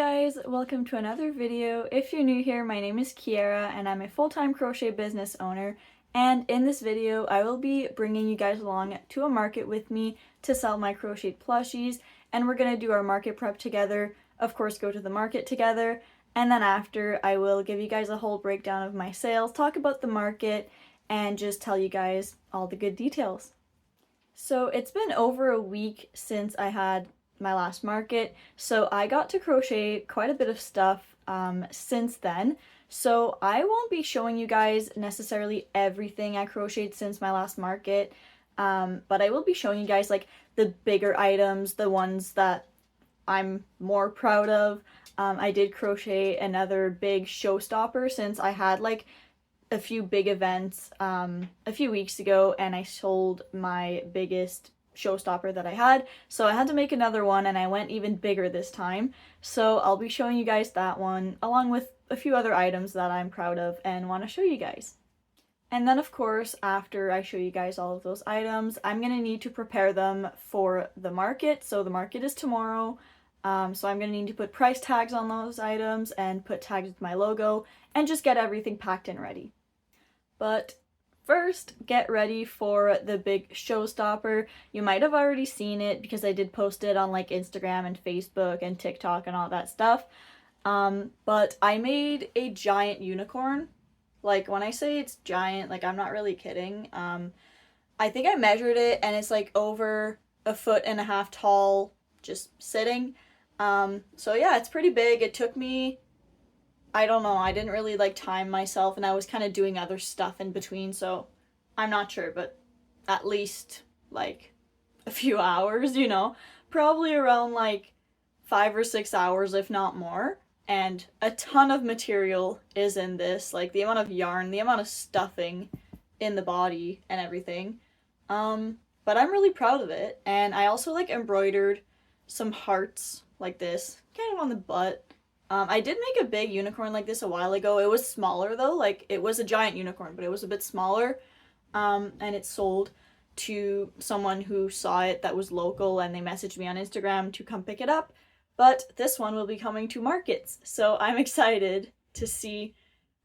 guys, welcome to another video. If you're new here, my name is Kiara and I'm a full-time crochet business owner, and in this video I will be bringing you guys along to a market with me to sell my crocheted plushies, and we're going to do our market prep together, of course go to the market together, and then after I will give you guys a whole breakdown of my sales, talk about the market, and just tell you guys all the good details. So it's been over a week since I had my last market, so I got to crochet quite a bit of stuff since then. So I won't be showing you guys necessarily everything I crocheted since my last market, but I will be showing you guys like the bigger items, the ones that I'm more proud of. I did crochet another big showstopper since I had like a few big events a few weeks ago, and I sold my biggest showstopper that I had, so I had to make another one, and I went even bigger this time. So I'll be showing you guys that one along with a few other items that I'm proud of and want to show you guys. And then of course, after I show you guys all of those items, I'm gonna need to prepare them for the market. So the market is tomorrow, so I'm gonna need to put price tags on those items and put tags with my logo and just get everything packed and ready. But first, get ready for the big showstopper. You might have already seen it because I did post it on like Instagram and Facebook and TikTok and all that stuff. But I made a giant unicorn. Like when I say it's giant, like I'm not really kidding. I think I measured it and it's like over 1.5 feet tall, just sitting. So yeah, it's pretty big. It took me, I don't know, I didn't really like time myself, and I was kind of doing other stuff in between, so I'm not sure, but at least like a few hours, you know, probably around like 5 or 6 hours, if not more. And a ton of material is in this, like the amount of yarn, the amount of stuffing in the body and everything. But I'm really proud of it, and I also like embroidered some hearts like this, kind of on the butt. I did make a big unicorn like this a while ago. It was smaller though, like it was a giant unicorn, but it was a bit smaller. And it sold to someone who saw it that was local, and they messaged me on Instagram to come pick it up. But this one will be coming to markets, so I'm excited to see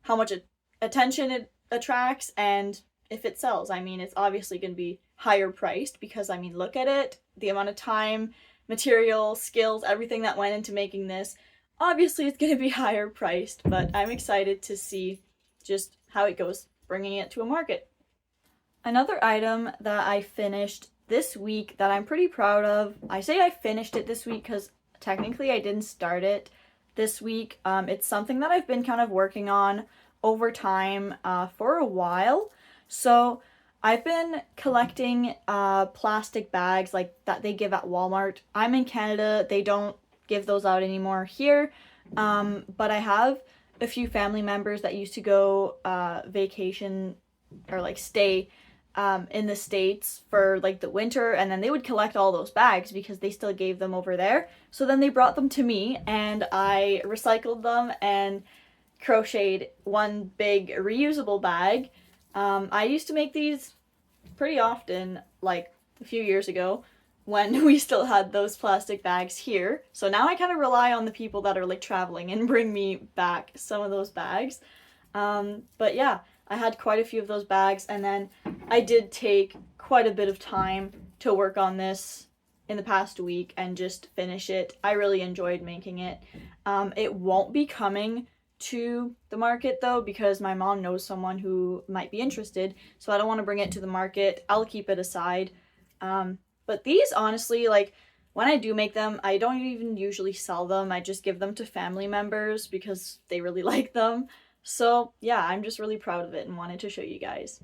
how much attention it attracts and if it sells. I mean, it's obviously going to be higher priced because, I mean, look at it, the amount of time, material, skills, everything that went into making this. Obviously, it's going to be higher priced, but I'm excited to see just how it goes bringing it to a market. Another item that I finished this week that I'm pretty proud of, I say I finished it this week because technically I didn't start it this week. It's something that I've been kind of working on over time for a while. So I've been collecting plastic bags like that they give at Walmart. I'm in Canada, they don't give those out anymore here, but I have a few family members that used to go vacation or like stay in the States for like the winter, and then they would collect all those bags because they still gave them over there. So then they brought them to me and I recycled them and crocheted one big reusable bag. I used to make these pretty often like a few years ago when we still had those plastic bags here. So now I kind of rely on the people that are like traveling and bring me back some of those bags. But yeah, I had quite a few of those bags, and then I did take quite a bit of time to work on this in the past week and just finish it. I really enjoyed making it. It won't be coming to the market though because my mom knows someone who might be interested, so I don't want to bring it to the market. I'll keep it aside. But these, honestly, like, when I do make them, I don't even usually sell them. I just give them to family members because they really like them. So, yeah, I'm just really proud of it and wanted to show you guys.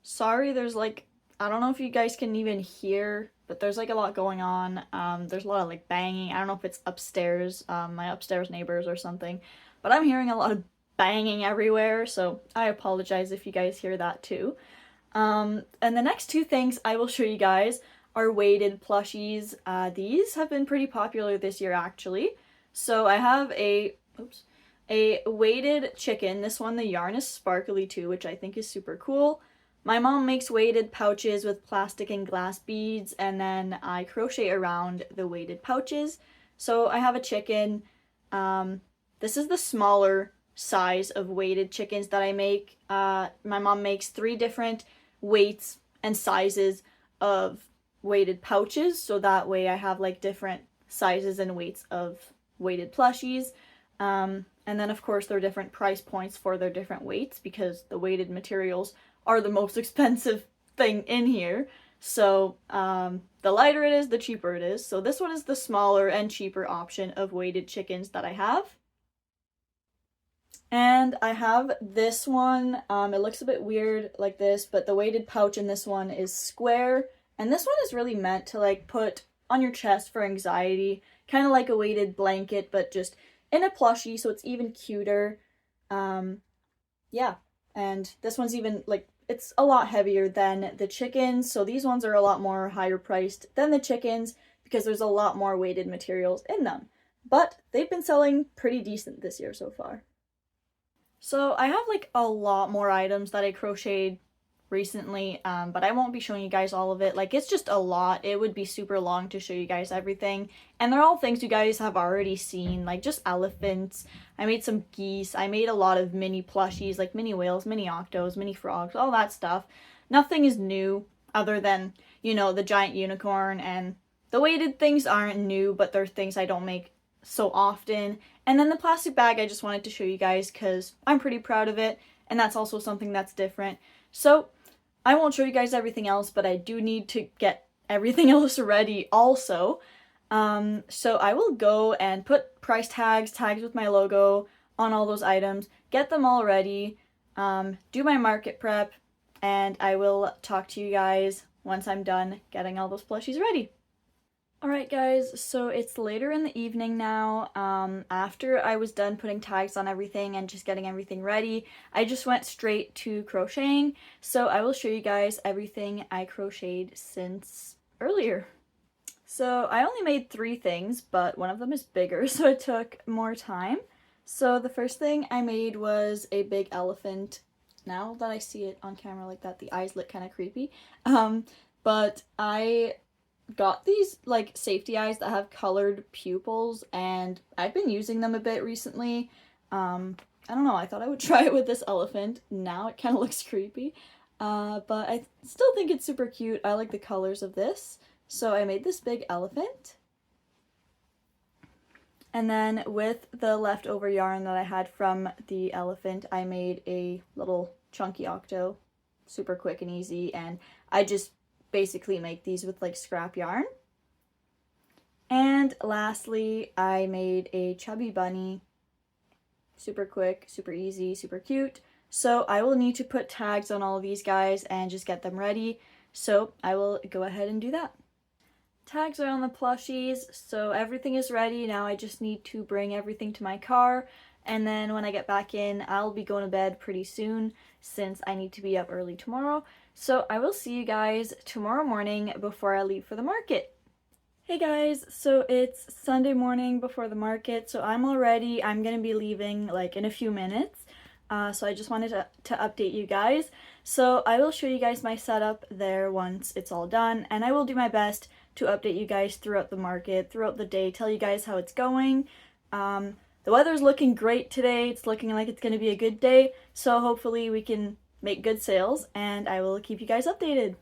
Sorry, there's, like, I don't know if you guys can even hear, but there's, like, a lot going on. There's a lot of, like, banging. I don't know if it's upstairs, my upstairs neighbors or something. But I'm hearing a lot of banging everywhere, so I apologize if you guys hear that too. And the next two things I will show you guys are weighted plushies. These have been pretty popular this year actually. So I have a weighted chicken. This one, the yarn is sparkly too, which I think is super cool. My mom makes weighted pouches with plastic and glass beads, and then I crochet around the weighted pouches. So I have a chicken. This is the smaller size of weighted chickens that I make. My mom makes 3 different weights and sizes of weighted pouches, so that way I have like different sizes and weights of weighted plushies. And then of course there are different price points for their different weights because the weighted materials are the most expensive thing in here. So the lighter it is, the cheaper it is. So this one is the smaller and cheaper option of weighted chickens that I have. And I have this one. It looks a bit weird like this, but the weighted pouch in this one is square. And this one is really meant to like put on your chest for anxiety, kind of like a weighted blanket, but just in a plushie, so it's even cuter. Yeah, and this one's even like, it's a lot heavier than the chickens, so these ones are a lot more higher priced than the chickens because there's a lot more weighted materials in them. But they've been selling pretty decent this year so far. So I have like a lot more items that I crocheted recently, but I won't be showing you guys all of it. Like, it's just a lot. It would be super long to show you guys everything, and they're all things you guys have already seen, like just elephants. I made some geese. I made a lot of mini plushies, like mini whales, mini octos, mini frogs, all that stuff. Nothing is new other than, you know, the giant unicorn, and the weighted things aren't new, but they're things I don't make so often. And then the plastic bag I just wanted to show you guys because I'm pretty proud of it, and that's also something that's different. So I won't show you guys everything else, but I do need to get everything else ready also. So I will go and put price tags with my logo on all those items, get them all ready, do my market prep, and I will talk to you guys once I'm done getting all those plushies ready. Alright guys, so it's later in the evening now. After I was done putting tags on everything and just getting everything ready, I just went straight to crocheting. So I will show you guys everything I crocheted since earlier. So I only made 3 things, but one of them is bigger, so it took more time. So the first thing I made was a big elephant. Now that I see it on camera like that, the eyes look kind of creepy. But I got these like safety eyes that have colored pupils, and I've been using them a bit recently. I don't know, I thought I would try it with this elephant. Now it kind of looks creepy, but I still think it's super cute. I like the colors of this, so I made this big elephant. And then with the leftover yarn that I had from the elephant, I made a little chunky octo, super quick and easy, and I just basically make these with like scrap yarn. And lastly, I made a chubby bunny, super quick, super easy, super cute. So I will need to put tags on all of these guys and just get them ready. So I will go ahead and do that. Tags are on the plushies, so everything is ready. Now I just need to bring everything to my car, and then when I get back in, I'll be going to bed pretty soon since I need to be up early tomorrow. So I will see you guys tomorrow morning before I leave for the market. Hey guys, so it's Sunday morning before the market, so I'm all ready. I'm gonna be leaving like in a few minutes. So I just wanted to update you guys. So I will show you guys my setup there once it's all done, and I will do my best to update you guys throughout the market, throughout the day, tell you guys how it's going. The weather's looking great today. It's looking like it's going to be a good day, so hopefully we can make good sales, and I will keep you guys updated.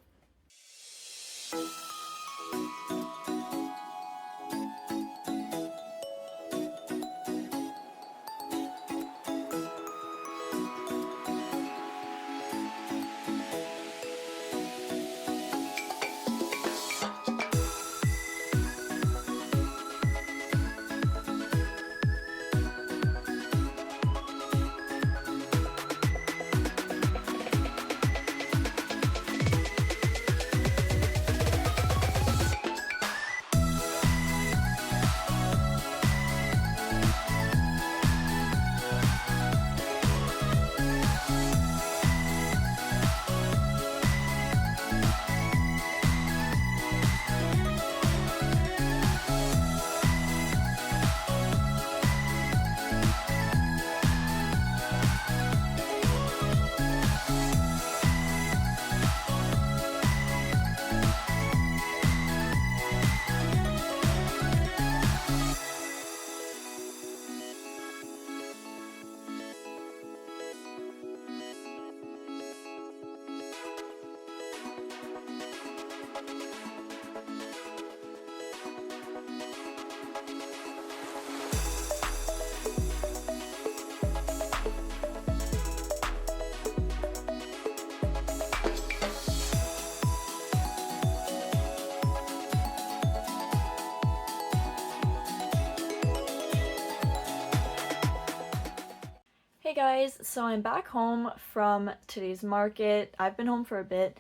Hey guys, so I'm back home from today's market. I've been home for a bit.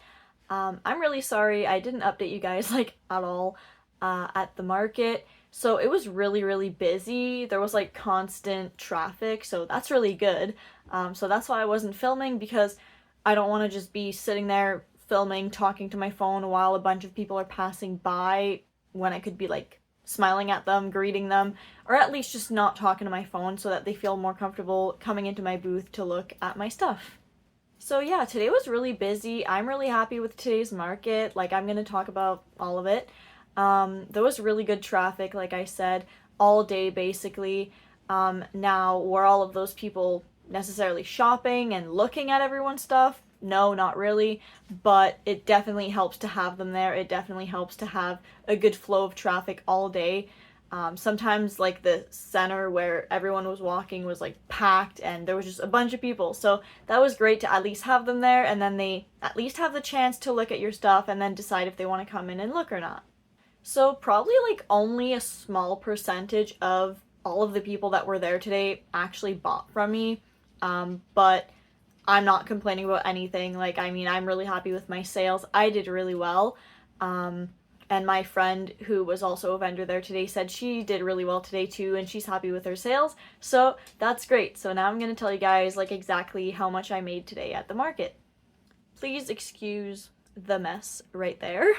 I'm really sorry I didn't update you guys like at all at the market. So it was really busy. There was like constant traffic, so that's really good. So that's why I wasn't filming, because I don't want to just be sitting there filming, talking to my phone while a bunch of people are passing by when I could be like smiling at them, greeting them, or at least just not talking to my phone so that they feel more comfortable coming into my booth to look at my stuff. So yeah, today was really busy. I'm really happy with today's market. Like, I'm gonna talk about all of it. There was really good traffic, like I said, all day basically. Now, were all of those people necessarily shopping and looking at everyone's stuff? No, not really, but it definitely helps to have them there. It definitely helps to have a good flow of traffic all day. Sometimes like the center where everyone was walking was like packed and there was just a bunch of people. So that was great to at least have them there, and then they at least have the chance to look at your stuff and then decide if they want to come in and look or not. So probably like only a small percentage of all of the people that were there today actually bought from me. But I'm not complaining about anything. Like, I mean, I'm really happy with my sales. I did really well. And my friend, who was also a vendor there today, said she did really well today too, and she's happy with her sales. So that's great. So now I'm going to tell you guys like exactly how much I made today at the market. Please excuse the mess right there.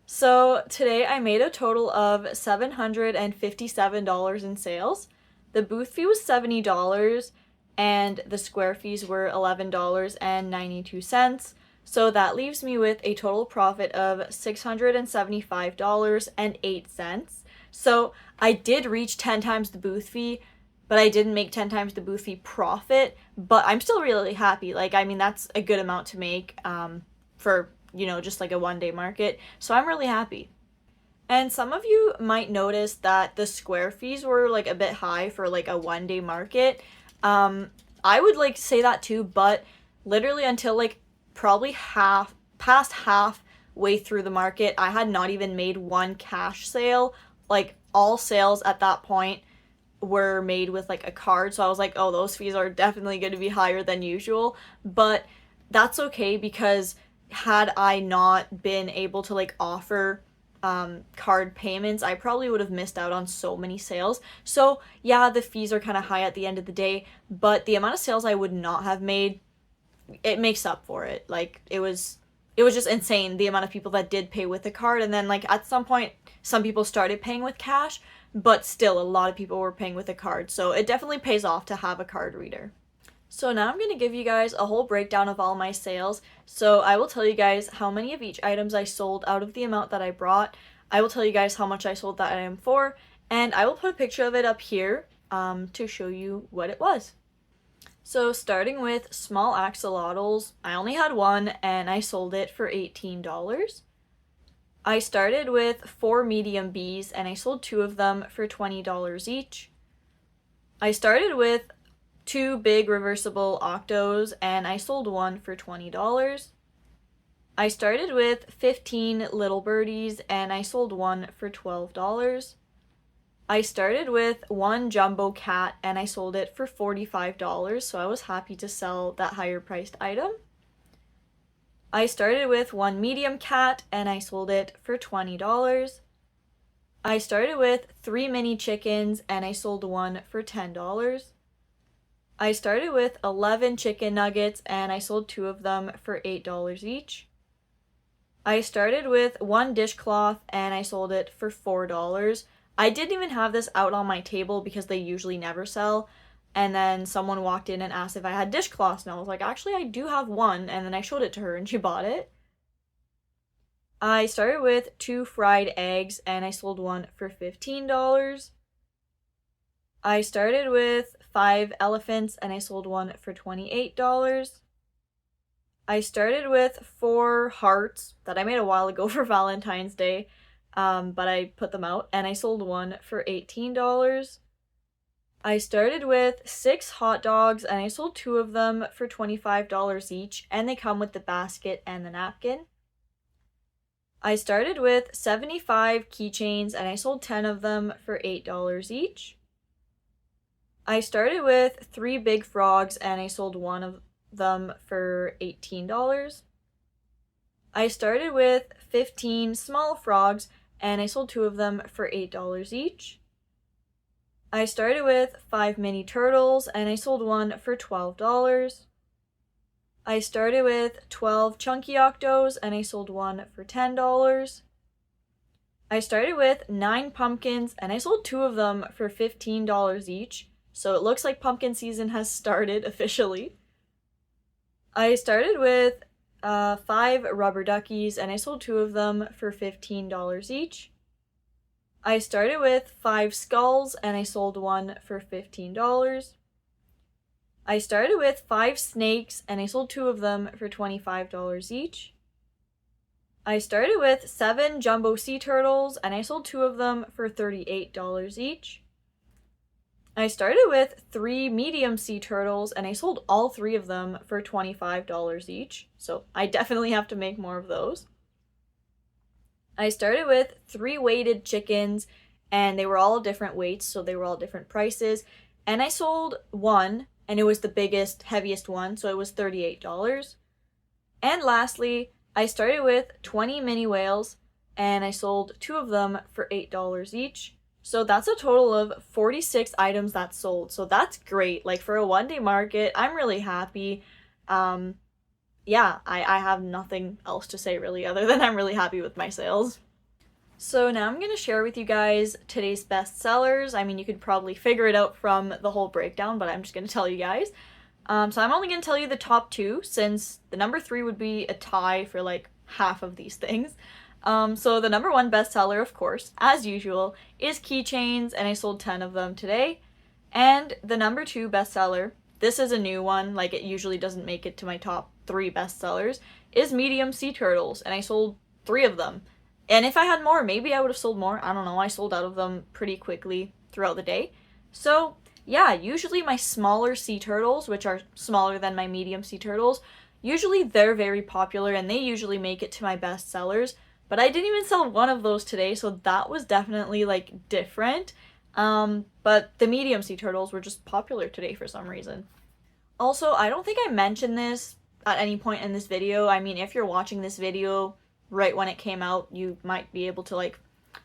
So today I made a total of $757 in sales. The booth fee was $70, and the square fees were $11.92. So that leaves me with a total profit of $675.08. So I did reach 10 times the booth fee, but I didn't make 10 times the booth fee profit, but I'm still really happy. Like, I mean, that's a good amount to make for, you know, just like a one-day market. So I'm really happy. And some of you might notice that the square fees were like a bit high for like a one-day market. I would like say that too, but literally until like probably past halfway through the market, I had not even made one cash sale. Like, all sales at that point were made with like a card, so I was like, oh, those fees are definitely going to be higher than usual. But that's okay, because had I not been able to like offer card payments, I probably would have missed out on so many sales. So yeah, the fees are kind of high at the end of the day, but the amount of sales I would not have made, it makes up for it. Like, it was just insane, the amount of people that did pay with a card, and then like at some point some people started paying with cash, but still a lot of people were paying with a card. So it definitely pays off to have a card reader. So now I'm going to give you guys a whole breakdown of all my sales. So I will tell you guys how many of each items I sold out of the amount that I brought. I will tell you guys how much I sold that item for, and I will put a picture of it up here to show you what it was. So starting with small axolotls, I only had one and I sold it for $18. I started with 4 medium bees and I sold 2 of them for $20 each. I started with 2 big reversible octos and I sold one for $20. I started with 15 little birdies and I sold one for $12. I started with 1 jumbo cat and I sold it for $45, so I was happy to sell that higher priced item. I started with 1 medium cat and I sold it for $20. I started with 3 mini chickens and I sold one for $10. I started with 11 chicken nuggets and I sold 2 of them for $8 each. I started with 1 dishcloth and I sold it for $4. I didn't even have this out on my table because they usually never sell. And then someone walked in and asked if I had dishcloths, and I was like, actually, I do have one. And then I showed it to her and she bought it. I started with 2 fried eggs and I sold one for $15. I started with 5 elephants and I sold one for $28. I started with 4 hearts that I made a while ago for Valentine's Day, but I put them out and I sold one for $18. I started with 6 hot dogs and I sold 2 of them for $25 each, and they come with the basket and the napkin. I started with 75 keychains and I sold 10 of them for $8 each. I started with 3 big frogs and I sold one of them for $18. I started with 15 small frogs and I sold 2 of them for $8 each. I started with 5 mini turtles and I sold one for $12. I started with 12 chunky octos and I sold one for $10. I started with 9 pumpkins and I sold 2 of them for $15 each. So it looks like pumpkin season has started officially. I started with 5 rubber duckies and I sold 2 of them for $15 each. I started with 5 skulls and I sold one for $15. I started with 5 snakes and I sold 2 of them for $25 each. I started with 7 jumbo sea turtles and I sold 2 of them for $38 each. I started with 3 medium sea turtles and I sold all 3 of them for $25 each, so I definitely have to make more of those. I started with 3 weighted chickens and they were all different weights, so they were all different prices, and I sold one and it was the biggest, heaviest one, so it was $38. And lastly, I started with 20 mini whales and I sold 2 of them for $8 each. So that's a total of 46 items that sold. So that's great. Like for a one-day market, I'm really happy. Yeah, I have nothing else to say really other than I'm really happy with my sales. So now I'm going to share with you guys today's best sellers. I mean, you could probably figure it out from the whole breakdown, but I'm just going to tell you guys. So I'm only going to tell you the top 2 since the number 3 would be a tie for like half of these things. So the number 1 bestseller, of course, as usual, is keychains, and I sold 10 of them today. And the number 2 bestseller, this is a new one, like it usually doesn't make it to my top 3 bestsellers, is medium sea turtles, and I sold 3 of them. And if I had more, maybe I would have sold more. I don't know, I sold out of them pretty quickly throughout the day. So yeah, usually my smaller sea turtles, which are smaller than my medium sea turtles, usually they're very popular and they usually make it to my best sellers. But I didn't even sell one of those today, so that was definitely like different. But the medium sea turtles were just popular today for some reason. Also, I don't think I mentioned this at any point in this video. I mean, if you're watching this video right when it came out, you might be able to like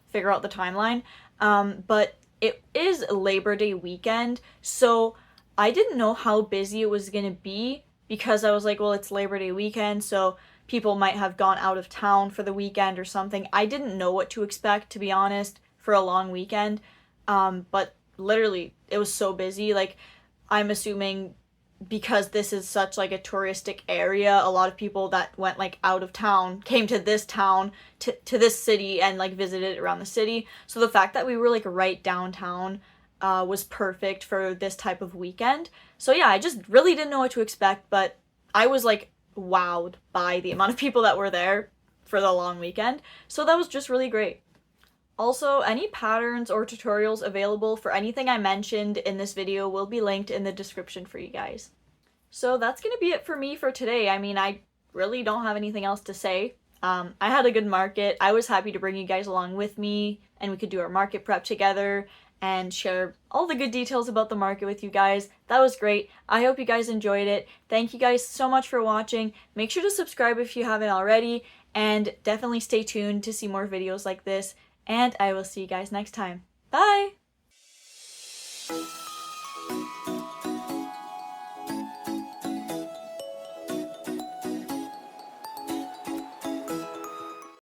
figure out the timeline. But it is Labor Day weekend, so I didn't know how busy it was gonna be because I was like, well, it's Labor Day weekend, so people might have gone out of town for the weekend or something. I didn't know what to expect, to be honest, for a long weekend. But literally, it was so busy. Like, I'm assuming because this is such like a touristic area, a lot of people that went like out of town came to this town, to this city, and like visited around the city. So the fact that we were like right downtown was perfect for this type of weekend. So yeah, I just really didn't know what to expect, but I was like wowed by the amount of people that were there for the long weekend. So that was just really great. Also, any patterns or tutorials available for anything I mentioned in this video will be linked in the description for you guys. So that's gonna be it for me for today. I mean, I really don't have anything else to say. I had a good market. I was happy to bring you guys along with me and we could do our market prep together and share all the good details about the market with you guys. That was great. I hope you guys enjoyed it. Thank you guys so much for watching. Make sure to subscribe if you haven't already, and definitely stay tuned to see more videos like this, and I will see you guys next time. Bye!